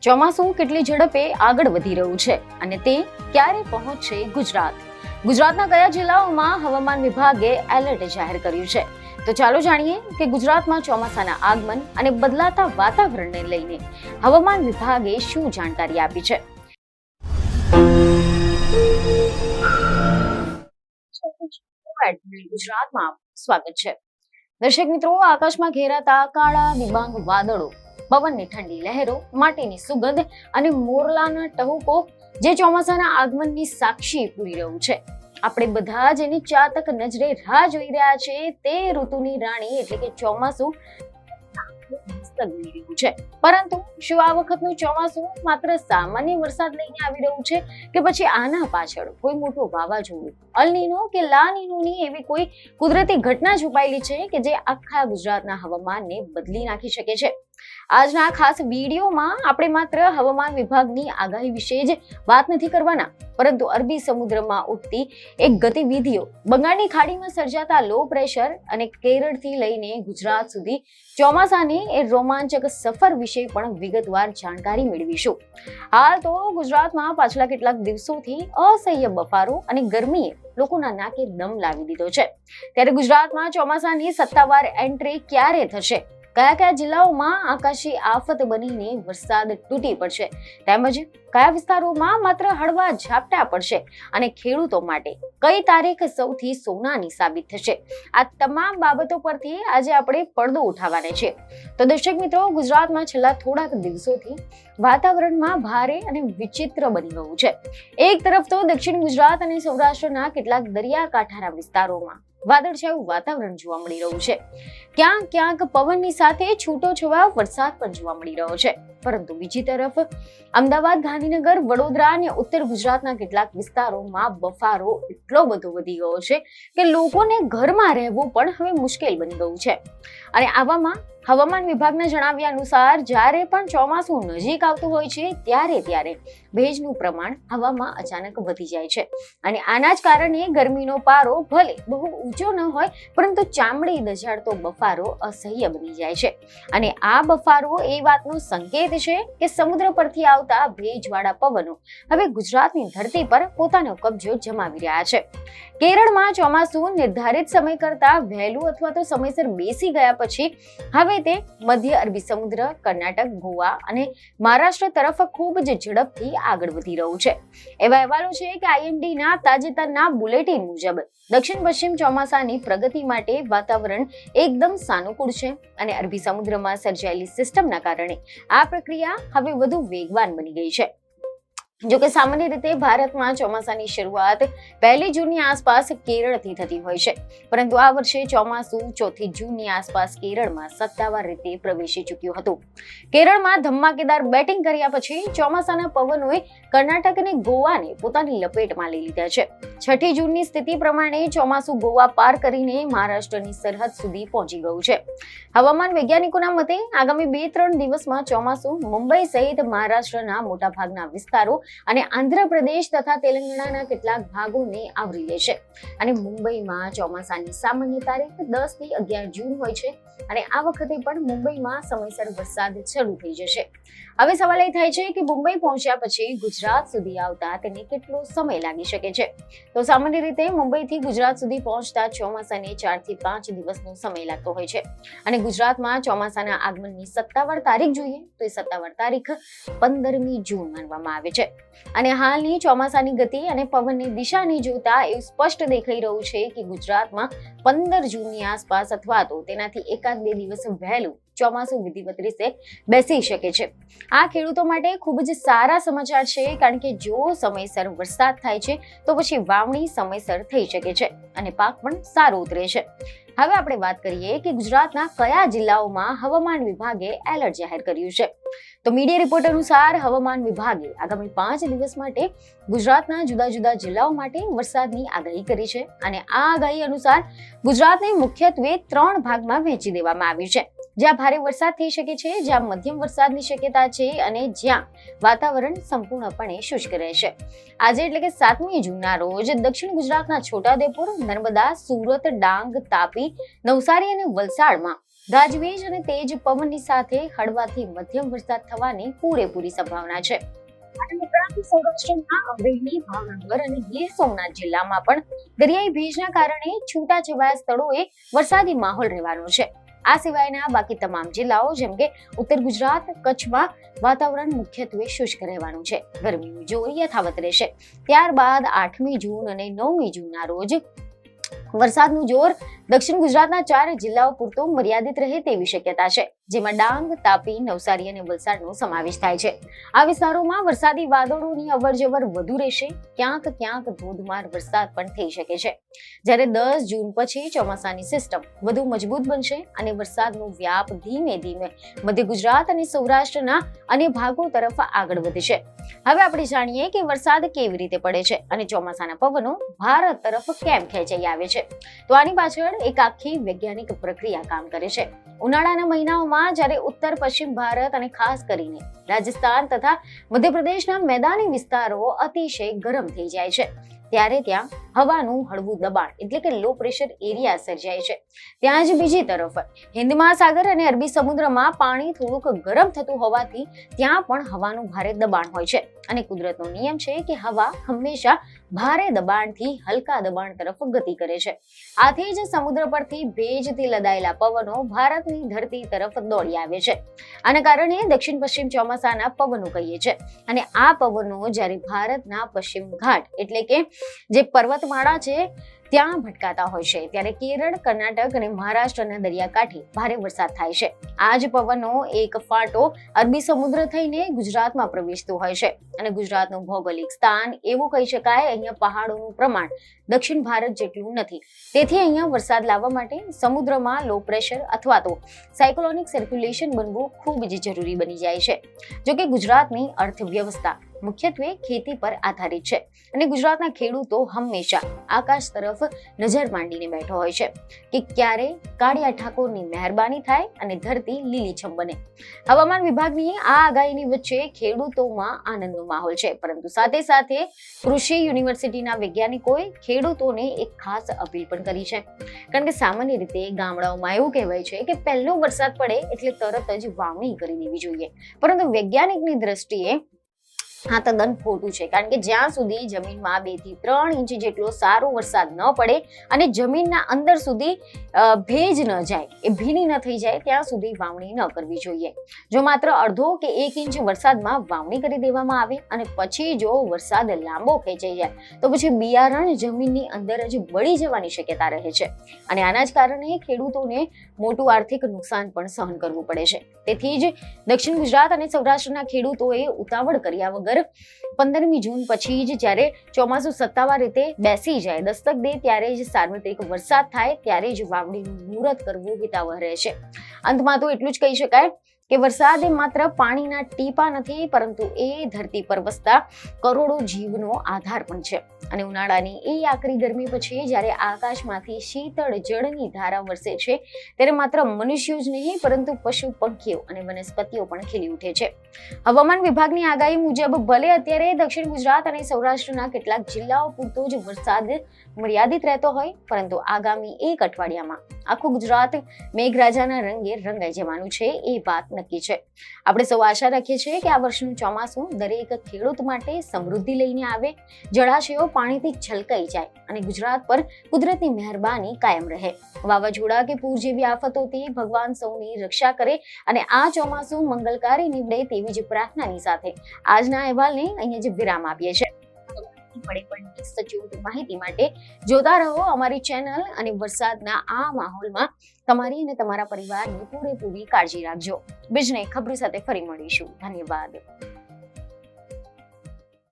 ચોમાસું કેટલી ઝડપે આગળ વધી રહ્યું છે અને તે ક્યારે પહોંચશે ગુજરાત? ગુજરાતના કયા જિલ્લાઓમાં હવામાન વિભાગે એલર્ટ જાહેર કર્યું છે? તો ચાલો જાણીએ કે ગુજરાતમાં ચોમાસાના આગમન અને બદલાતા વાતાવરણને લઈને હવામાન વિભાગે શું જાણકારી આપી છે. ગુજરાતમાં સ્વાગત છે. દર્શક મિત્રો, આકાશમાં ઘેરાતા કાળા ડિબાંગ વાદળો, પવનની ઠંડી લહેરો, માટીની સુગંધ અને મોરલાના ટહુકો જે ચોમાસાના આગમનની સાક્ષી પૂરી રહ્યું છે. આપણે બધા જ એની ચાતક નજરે રાહ જોઈ રહ્યા છે. તે ઋતુની રાણી એટલે કે ચોમાસું છે. પરંતુ શું આ વખતનું ચોમાસું માત્ર સામાન્ય વરસાદ લઈને આવી રહ્યું છે કે પછી આના પાછળ કોઈ મોટું વાવાઝોડું, અલ નીનો કે લા નીનોની એવી કોઈ કુદરતી ઘટના છુપાયેલી છે કે જે આખા ગુજરાતના હવામાનને બદલી નાખી શકે છે? આજના ખાસ વિડીયોમાં આપણે માત્ર હવામાન વિભાગની આગાહી વિશે જ વાત નથી કરવાના, પરંતુ અરબી સમુદ્રમાં ઉઠતી એક ગતિવિધિઓ, બંગાળની ખાડીમાં સર્જાતા લો પ્રેશર અને કેરળથી લઈને ગુજરાત સુધી ચોમાસાની એ રોમાંચક સફર વિશે પણ વિગતવાર જાણકારી મેળવીશું. હાલ તો ગુજરાતમાં પાછલા કેટલાક દિવસોથી અસહ્ય બફારો અને ગરમીએ લોકોના નાકે દમ લાવી દીધો છે. ત્યારે ગુજરાતમાં ચોમાસાની સત્તાવાર એન્ટ્રી ક્યારે થશે? કયા કયા જિલ્લાઓમાં આકાશી આફત બનીને વરસાદ તૂટી પડશે, તેમજ કયા વિસ્તારોમાં માત્ર હળવા ઝાપટા પડશે અને ખેડૂતો માટે કઈ તારીખ સૌથી સોનાની સાબિત થશે? આ તમામ બાબતો પરથી આજે આપણે પડદો ઉઠાવવાના છે. તો દર્શક મિત્રો, ગુજરાતમાં છેલ્લા થોડાક દિવસોથી વાતાવરણમાં ભારે અને વિચિત્ર બની ગયું છે. એક તરફ તો દક્ષિણ ગુજરાત અને સૌરાષ્ટ્રના કેટલાક દરિયાકાંઠાના વિસ્તારોમાં વાદળછાયું વાતાવરણ જોવા મળી રહ્યું છે. ક્યાંક ક્યાંક પવનની સાથે છૂટો છવાયો વરસાદ પણ જોવા મળી રહ્યો છે. પરંતુ બીજી તરફ અમદાવાદ, ગાંધીનગર, વડોદરા અને ઉત્તર ગુજરાતના કેટલાક વિસ્તારોમાં બફારો એટલો બધો વધી ગયો છે કે લોકોને ઘરમાં રહેવું પણ હવે મુશ્કેલ બની ગયું છે. અને આવામાં હવામાન વિભાગના જણાવ્યા અનુસાર જ્યારે પણ ચોમાસું નજીક આવતું હોય છે ત્યારે ભેજનું પ્રમાણ હવામાં અચાનક વધી જાય છે. અને આના જ કારણે ગરમીનો પારો ભલે બહુ ઊંચો ન હોય, પરંતુ ચામડી દઝાડતો બફારો અસહ્ય બની જાય છે. અને આ બફારો એ વાતનો સંકેત છે કે સમુદ્ર પરથી આવતા ભેજવાળા પવનો હવે ગુજરાતની ધરતી પર પોતાનો કબજો જમાવી રહ્યા છે. કેરળમાં ચોમાસું નિર્ધારિત સમય કરતા વહેલું અથવા તો સમયસર બેસી ગયા પછી હવે તે મધ્ય અરબી સમુદ્ર, કર્ણાટક, ગોવા અને મહારાષ્ટ્ર તરફ ખૂબ જ ઝડપથી આગળ વધી રહ્યું છે. એવા અહેવાલો છે કે આઈએમડીના તાજેતરના બુલેટિન મુજબ દક્ષિણ પશ્ચિમ ચોમાસાની પ્રગતિ માટે વાતાવરણ એકદમ સાનુકૂળ છે અને અરબી સમુદ્રમાં સર્જાયેલી સિસ્ટમના કારણે આ પ્રક્રિયા હવે વધુ વેગવાન બની ગઈ છે. જોકે સામાન્ય રીતે ભારતમાં ચોમાસાની શરૂઆત 1 જૂનની આસપાસ કેરળથી થતી હોય છે, પરંતુ આ વર્ષે ચોમાસું 4 જૂનની આસપાસ કેરળમાં સત્તાવાર રીતે પ્રવેશી ચૂક્યું હતું. કેરળમાં ધમાકેદાર બેટિંગ કર્યા પછી ચોમાસાના પવનોએ કર્ણાટક અને ગોવાને પોતાની લપેટમાં લઈ લીધા છે. 6 જૂનની સ્થિતિ પ્રમાણે ચોમાસું ગોવા પાર કરીને મહારાષ્ટ્રની સરહદ સુધી પહોંચી ગયું છે. હવામાન વૈજ્ઞાનિકોના મતે આગામી 2-3 દિવસમાં ચોમાસું મુંબઈ સહિત મહારાષ્ટ્રના મોટાભાગના વિસ્તારો અને આંધ્રપ્રદેશ તથા તેલંગાણાના કેટલાક ભાગોને આવરી લેશે. અને મુંબઈમાં ચોમાસાની સામાન્ય તારીખ 10 થી 11 જૂન હોય છે અને આ વખતે પણ મુંબઈમાં સમયસર વરસાદ શરૂ થઈ જશે. હવે સવાલ એ થાય છે કે મુંબઈ પહોંચ્યા પછી ગુજરાત સુધી આવતા તેને કેટલો સમય લાગી શકે છે? તો સામાન્ય રીતે મુંબઈથી ગુજરાત સુધી પહોંચતા ચોમાસાને 4 થી 5 દિવસનો સમય લાગતો હોય છે. અને ગુજરાતમાં ચોમાસાના આગમનની સત્તાવાર તારીખ જોઈએ તો એ સત્તાવાર તારીખ 15મી જૂન માનવામાં આવે છે. અને હાલની ચોમાસાની ગતિ અને પવનની દિશાને જોતા એવું સ્પષ્ટ દેખાઈ રહ્યું છે કે ગુજરાતમાં 15 જૂનની આસપાસ અથવા તો તેનાથી 1-2 દિવસ વહેલું ચોમાસું વિધિવત રીતે બેસી શકે છે. આ ખેડૂતો માટે ખૂબ જ સારા સમાચાર છે, કારણ કે જો સમયસર વરસાદ થાય છે તો પછી વાવણી સમયસર થઈ શકે છે અને પાક પણ સારો ઉતરે છે. હવે આપણે વાત કરીએ કે ગુજરાતના કયા જિલ્લાઓમાં હવામાન વિભાગે એલર્ટ જાહેર કર્યું છે. તો મીડિયા રિપોર્ટ અનુસાર હવામાન વિભાગે આગામી 5 દિવસ માટે ગુજરાતના જુદા જુદા જિલ્લાઓ માટે વરસાદની આગાહી કરી છે. અને આ આગાહી અનુસાર ગુજરાતને મુખ્યત્વે 3 ભાગમાં વહેંચી દેવામાં આવ્યું છે. જ્યાં ભારે વરસાદ થઈ શકે છે, જ્યાં મધ્યમ વરસાદની શક્યતા છે અને જ્યાં વાતાવરણ સંપૂર્ણપણે શુષ્ક રહેશે. આજે એટલે કે 7મી જૂનના રોજ દક્ષિણ ગુજરાતના છોટાઉદેપુર, નર્મદા, સુરત, ડાંગ, તાપી, નવસારી અને વલસાડમાં ગાજવીજ અને તેજ પવનની સાથે હળવાથી મધ્યમ વરસાદ થવાની પૂરેપૂરી સંભાવના છે. સૌરાષ્ટ્રના અમરેલી, ભાવનગર અને ગીર સોમનાથ જિલ્લામાં પણ દરિયાઈ ભેજના કારણે છૂટાછવાયા સ્થળોએ વરસાદી માહોલ રહેવાનો છે. આ સિવાયના બાકી તમામ જિલ્લાઓ જેમ કે ઉત્તર ગુજરાત, કચ્છમાં વાતાવરણ મુખ્યત્વે શુષ્ક રહેવાનું છે. ગરમીનું જોર યથાવત રહેશે. ત્યારબાદ 8મી જૂન અને 9મી જૂનના રોજ વરસાદનું જોર દક્ષિણ ગુજરાતના 4 જિલ્લાઓ પૂરતો મર્યાદિત રહે તેવી શક્યતા છે, જેમાં ડાંગ, તાપી, નવસારી અને વલસાડનો સમાવેશ થાય છે. આ વિસ્તારોમાં વરસાદી વાદળોની અવરજવર વધુ રહેશે. ક્યાંક ક્યાંક ધોધમાર વરસાદ પણ થઈ શકે છે. જ્યારે 10 જૂન પછી ચોમાસાની સિસ્ટમ વધુ મજબૂત બનશે અને વરસાદનો વ્યાપ ધીમે ધીમે મધ્ય ગુજરાત અને સૌરાષ્ટ્રના અન્ય ભાગો તરફ આગળ વધશે. હવે આપણે જાણીએ કે વરસાદ કેવી રીતે પડે છે અને ચોમાસાના પવનો ભારત તરફ કેમ ખેંચાઈ આવે છે. તો આની પાછળ એક આખી વૈજ્ઞાનિક પ્રક્રિયા કામ કરે છે. ઉનાળાના મહિનાઓમાં જ્યારે ઉત્તર પશ્ચિમ ભારત અને ખાસ કરીને રાજસ્થાન તથા મધ્યપ્રદેશના મેદાની વિસ્તારો અતિશય ગરમ થઈ જાય છે, ત્યારે ત્યાં હવાનું હળવું દબાણ એટલે કે લો પ્રેશર એરિયા સર્જાય છે. ત્યાં જ બીજી તરફ હિન્દ મહાસાગર અને અરબી સમુદ્રમાં પાણી થોડુંક ગરમ થતું હોવાથી ત્યાં પણ હવાનું ભારે દબાણ હોય છે. અને કુદરતનો નિયમ છે કે હવા હંમેશા ભારે દબાણથી હલકા દબાણ તરફ ગતિ કરે છે. આથી જ સમુદ્ર પરથી ભેજથી લદાયેલા પવનો ભારતની ધરતી તરફ દોડી આવે છે. આના કારણે દક્ષિણ પશ્ચિમ ચોમાસાના પવનો કહીએ છીએ. અને આ પવનો જ્યારે ભારતના પશ્ચિમ ઘાટ એટલે કે જે પર્વતમાળા છે ત્યાં ભટકાતા હોય છે, ત્યારે કેરળ, કર્ણાટક અને મહારાષ્ટ્રના દરિયાકાંઠે ભારે વરસાદ થાય છે. આ જ પવનો એક ફાંટો અરબી સમુદ્ર થઈને ગુજરાતમાં પ્રવેશતો હોય છે. અને ગુજરાતનું ભૌગોલિક સ્થાન એવું કહી શકાય, અહીંયા પહાડોનું પ્રમાણ દક્ષિણ ભારત જેટલું નથી. તેથી અહીંયા વરસાદ લાવવા માટે સમુદ્રમાં લો પ્રેશર અથવા તો સાયક્લોનિક સર્ક્યુલેશન બનવું ખૂબ જ જરૂરી બની જાય છે. જોકે ગુજરાતની અર્થવ્યવસ્થા મુખ્યત્વે ખેતી પર આધારિત છે અને ગુજરાતના ખેડૂતો હંમેશા આકાશ તરફ નજર માંડીને બેઠો હોય છે કે ક્યારે કાળિયા ઠાકોરની મહેરબાની થાય અને ધરતી લીલીછમ બને. હવામાન વિભાગની આ આગાહીની વચ્ચે ખેડૂતોમાં આનંદનો માહોલ છે, પરંતુ સાથે સાથે કૃષિ યુનિવર્સિટીના વૈજ્ઞાનિકોએ ખેડૂતોને એક ખાસ અપીલ પણ કરી છે. કારણ કે સામાન્ય રીતે ગામડાઓમાં એવું કહેવાય છે કે પહેલો વરસાદ પડે એટલે તરત જ વાવણી કરી દેવી જોઈએ, પરંતુ વૈજ્ઞાનિકની દ્રષ્ટિએ આ તદ્દન ખોટું છે. કારણ કે જ્યાં સુધી જમીનમાં 2 થી 3 ઇંચ જેટલો સારો વરસાદ ન પડે અને જમીનના અંદર સુધી ભેજ ન જાય, એ ભીની ન થઈ જાય, ત્યાં સુધી વાવણી ન કરવી જોઈએ. જો માત્ર અડધો કે 1 ઇંચ વરસાદમાં વાવણી કરી દેવામાં આવે અને પછી જો વરસાદ લાંબો ખેંચાઈ જાય તો પછી બિયારણ જમીનની અંદર જ બળી જવાની શક્યતા રહે છે. અને આના જ કારણે ખેડૂતોને મોટું આર્થિક નુકસાન પણ સહન કરવું પડે છે. તેથી જ દક્ષિણ ગુજરાત અને સૌરાષ્ટ્રના ખેડૂતોએ ઉતાવળ કર્યા વગર 15મી જૂન પછી જ જ્યારે ચોમાસું સત્તાવાર રીતે બેસી જાય, દસ્તક દે, ત્યારે જ સાર્વત્રિક વરસાદ થાય, ત્યારે જ વાવણીનું મુહૂર્ત કરવું હિતાવહ રહે છે. અંતમાં તો એટલું જ કહી શકાય કે વરસાદ એ માત્ર પાણીના ટીપા નથી, પરંતુ એ ધરતી પર વસતા કરોડો જીવનો આધાર પણ છે. અને ઉનાળાની એ આકરી ગરમી પછી જ્યારે આકાશમાંથી શીતળ જળની ધારા વરસે છે, ત્યારે માત્ર મનુષ્યો જ નહીં પરંતુ પશુ, પંખીઓ અને વનસ્પતિઓ પણ ખીલી ઉઠે છે. હવામાન વિભાગની આગાહી મુજબ ભલે અત્યારે દક્ષિણ ગુજરાત અને સૌરાષ્ટ્રના કેટલાક જિલ્લાઓ પૂરતો જ વરસાદ મર્યાદિત રહેતો હોય, પરંતુ આગામી 1 અઠવાડિયામાં આખું ગુજરાત મેઘરાજાના રંગે રંગાઈ જવાનું છે, એ વાત નક્કી છે. આપણે સૌ આશા રાખીએ છીએ કે આ વર્ષનું ચોમાસું દરેક ખેડૂત માટે સમૃદ્ધિ લઈને આવે, જળાશયો પાણીથી છલકાઈ જાય અને ગુજરાત પર કુદરતની મહેરબાની કાયમ રહે. વાવાઝોડા કે પૂર જેવી આફતોથી ભગવાન સૌની રક્ષા કરે અને આ ચોમાસું મંગલકારી નીવડે તેવી જ પ્રાર્થનાની સાથે આજના અહેવાલને અહીંયા જ વિરામ આપીએ છીએ. સચોટ માહિતી માટે જોતા રહો અમારી ચેનલ અને વરસાદના આ માહોલમાં તમારી અને તમારા પરિવારની પૂરેપૂરી કાળજી રાખજો. બીજને ખબરો સાથે ફરી મળીશું. ધન્યવાદ.